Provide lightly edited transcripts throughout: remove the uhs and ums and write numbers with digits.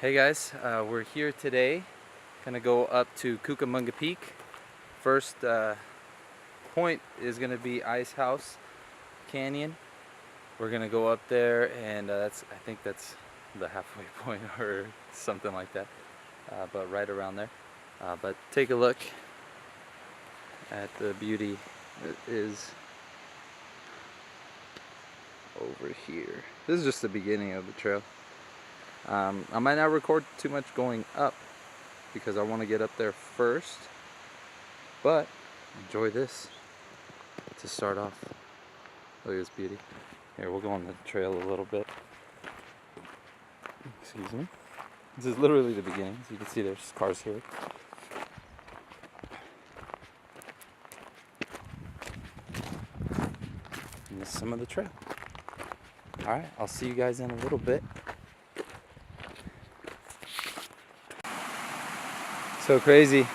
Hey guys, we're here today. Gonna go up to Cucamonga Peak. First point is gonna be Ice House Canyon. We're gonna go up there, and I think that's the halfway point or something like that. But right around there. But take a look at the beauty that is over here. This is just the beginning of the trail. I might not record too much going up because I want to get up there first, but enjoy this to start off. Look at this beauty. Here, we'll go on the trail a little bit. Excuse me. This is literally the beginning. As you can see, there's cars here. And this is some of the trail. Alright, I'll see you guys in a little bit. So crazy.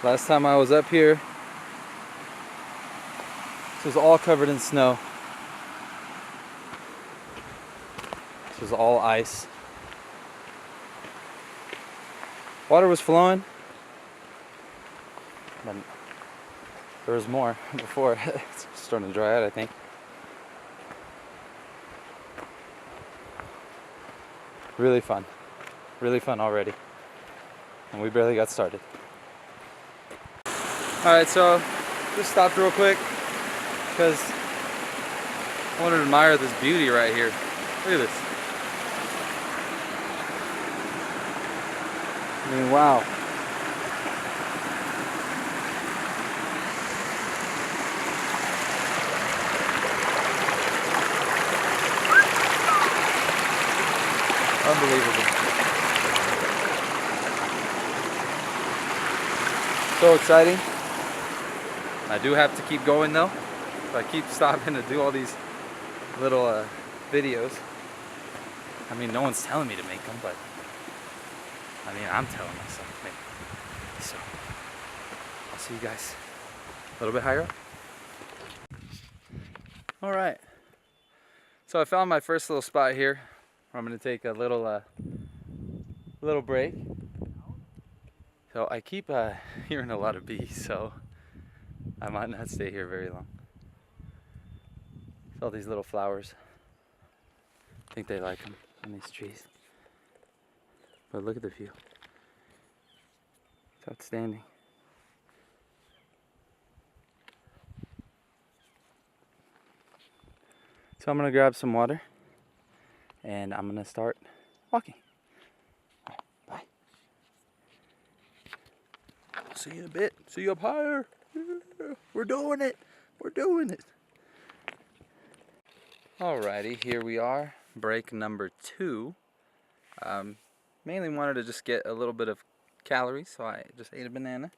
Last time I was up here, this was all covered in snow. This was all ice. Water was flowing, but there was more before. It's starting to dry out, I think. Really fun already. And we barely got started. Alright, so just stopped real quick because I want to admire this beauty right here. Look at this. I mean, wow. Unbelievable. So exciting. I do have to keep going though. If I keep stopping to do all these little videos. I mean, no one's telling me to make them, but I mean, I'm telling myself to make them. So, I'll see you guys a little bit higher up. Alright. So I found my first little spot here where I'm going to take a little break. So I keep hearing a lot of bees, so I might not stay here very long. All these little flowers. I think they like them on these trees. But look at the view. It's outstanding. So I'm gonna grab some water and I'm gonna start walking. Bye. See you in a bit. See you up higher. Yeah, we're doing it. We're doing it. Alrighty, here we are. Break number 2. Mainly wanted to just get a little bit of calories, so I just ate a banana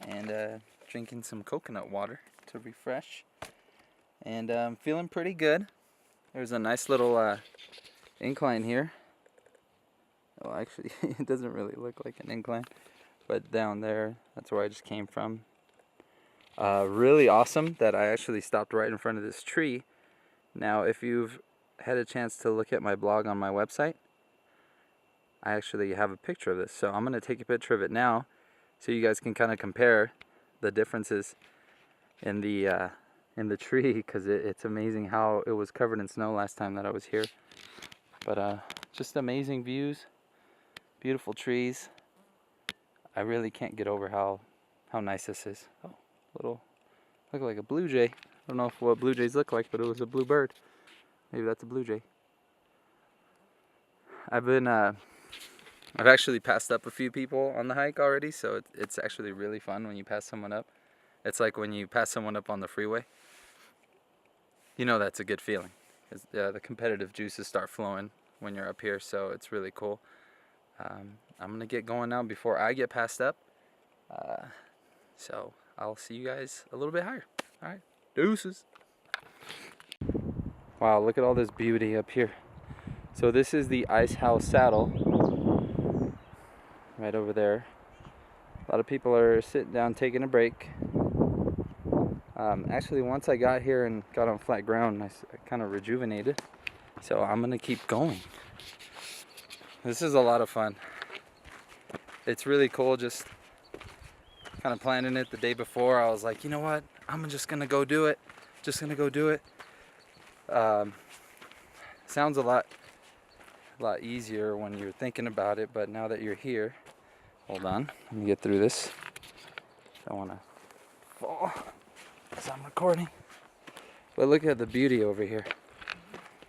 and drinking some coconut water to refresh. And I'm feeling pretty good. There's a nice little incline here. Oh, actually, it doesn't really look like an incline, but down there, that's where I just came from. Really awesome that I actually stopped right in front of this tree. Now, if you've had a chance to look at my blog on my website, I actually have a picture of this. So I'm going to take a picture of it now so you guys can kind of compare the differences in the tree, because it's amazing how it was covered in snow last time that I was here. But just amazing views, beautiful trees. I really can't get over how nice this is. Oh, look like a blue jay. I don't know what blue jays look like, but it was a blue bird. Maybe that's a blue jay. I've actually passed up a few people on the hike already, so it's actually really fun when you pass someone up. It's like when you pass someone up on the freeway. You know that's a good feeling. The competitive juices start flowing when you're up here, so it's really cool. I'm going to get going now before I get passed up. So I'll see you guys a little bit higher. Alright, deuces. Wow, look at all this beauty up here. So this is the Ice House Saddle. Right over there. A lot of people are sitting down taking a break. Actually, once I got here and got on flat ground, I kind of rejuvenated. So I'm going to keep going. This is a lot of fun. It's really cool just kind of planning it the day before. I was like, you know what? I'm just gonna go do it. Just gonna go do it. Sounds a lot easier when you're thinking about it, but now that you're here, hold on, let me get through this. I don't want to fall as I'm recording. But look at the beauty over here.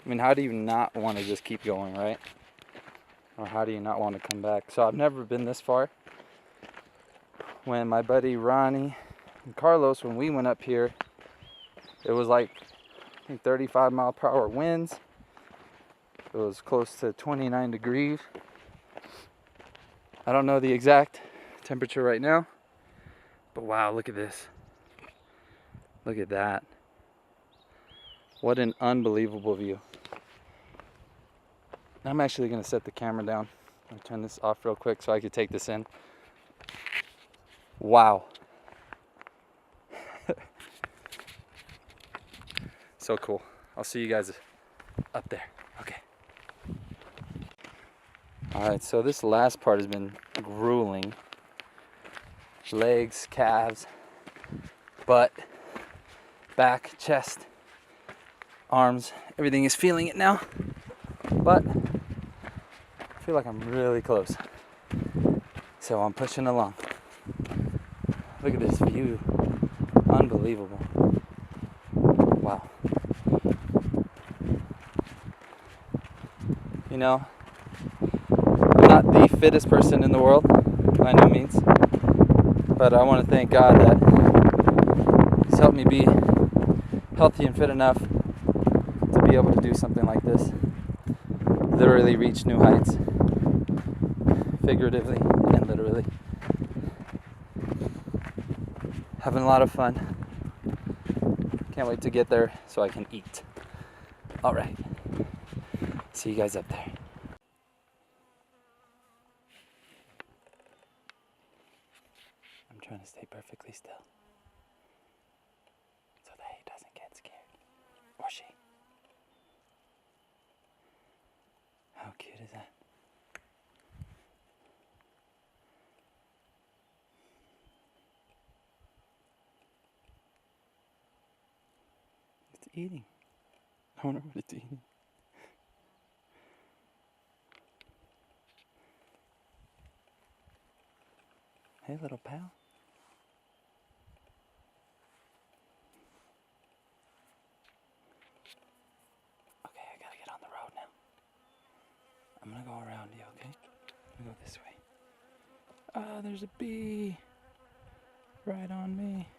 I mean, how do you not want to just keep going, right? Or how do you not want to come back? So I've never been this far. When my buddy Ronnie and Carlos, when we went up here, it was like, I think 35 mile per hour winds. It was close to 29 degrees. I don't know the exact temperature right now, but wow, look at this. Look at that. What an unbelievable view. I'm actually gonna set the camera down. I'll turn this off real quick so I could take this in. Wow. So cool. I'll see you guys up there. Okay. Alright, so this last part has been grueling. Legs, calves, butt, back, chest, arms, everything is feeling it now. But I feel like I'm really close. So I'm pushing along. Look at this view. Unbelievable. Wow. You know, I'm not the fittest person in the world, by no means. But I want to thank God that He's helped me be healthy and fit enough to be able to do something like this. Literally reach new heights. Figuratively and literally. Having a lot of fun. Can't wait to get there so I can eat. Alright. See you guys up there. I'm trying to stay perfectly still so that he doesn't get scared. Or she. How cute is that? It's eating. I wonder what it's eating. Hey, little pal. Okay, I gotta get on the road now. I'm gonna go around you, okay? I'm gonna go this way. Ah, there's a bee right on me.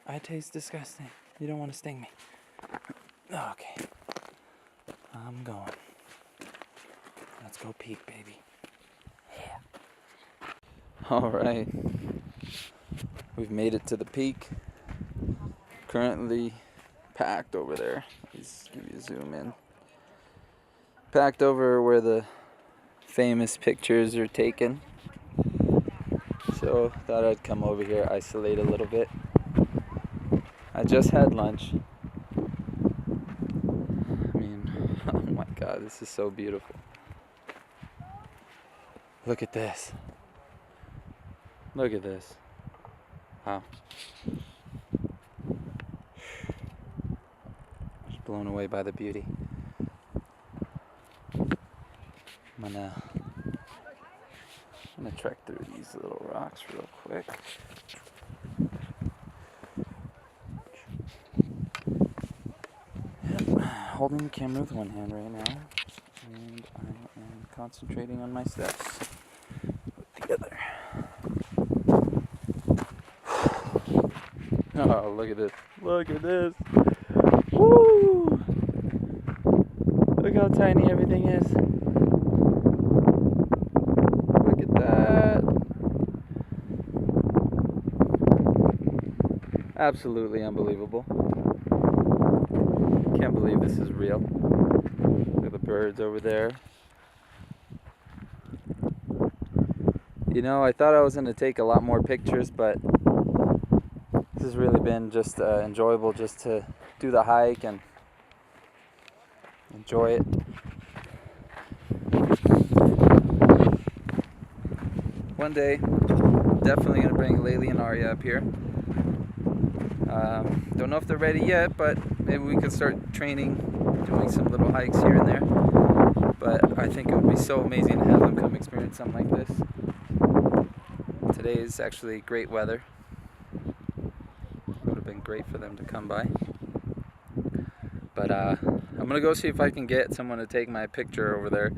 I taste disgusting. You don't want to sting me. Okay. I'm going. Let's go peak, baby. Yeah. Alright. We've made it to the peak. Currently packed over there. Let's give you a zoom in. Packed over where the famous pictures are taken. So thought I'd come over here, isolate a little bit. I just had lunch. I mean, oh my God, this is so beautiful. Look at this. Look at this. Wow. Just blown away by the beauty. I'm gonna trek through these little rocks real quick. Holding the camera with one hand right now, and I am concentrating on my steps with the other. Oh, look at this. Look at this. Woo! Look how tiny everything is. Look at that. Absolutely unbelievable. Can't believe this is real. Look at the birds over there. You know, I thought I was going to take a lot more pictures, but this has really been just enjoyable just to do the hike and enjoy it. One day, definitely going to bring Laylee and Arya up here. Don't know if they're ready yet, but maybe we could start training, doing some little hikes here and there. But I think it would be so amazing to have them come experience something like this. Today is actually great weather. It would have been great for them to come by. But I'm going to go see if I can get someone to take my picture over there,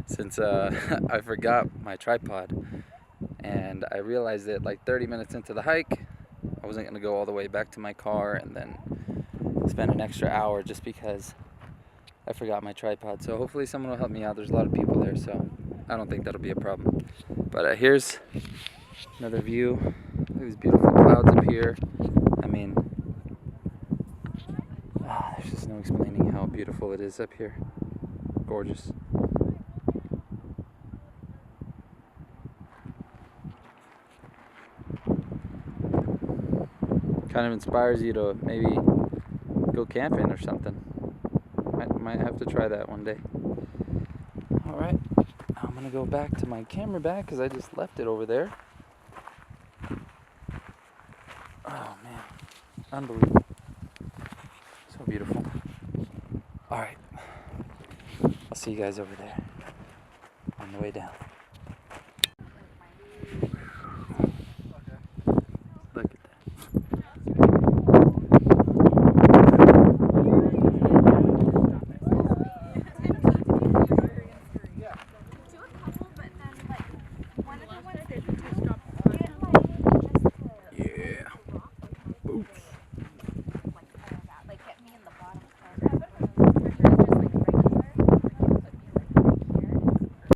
since I forgot my tripod. And I realized that like 30 minutes into the hike, I wasn't going to go all the way back to my car and then spend an extra hour just because I forgot my tripod. So hopefully someone will help me out. There's a lot of people there, so I don't think that'll be a problem. But here's another view. Look at these beautiful clouds up here. I mean, there's just no explaining how beautiful it is up here. Gorgeous. Kind of inspires you to maybe go camping or something. Might have to try that one day. Alright, I'm gonna go back to my camera bag because I just left it over there. Oh man, unbelievable. So beautiful. Alright, I'll see you guys over there on the way down.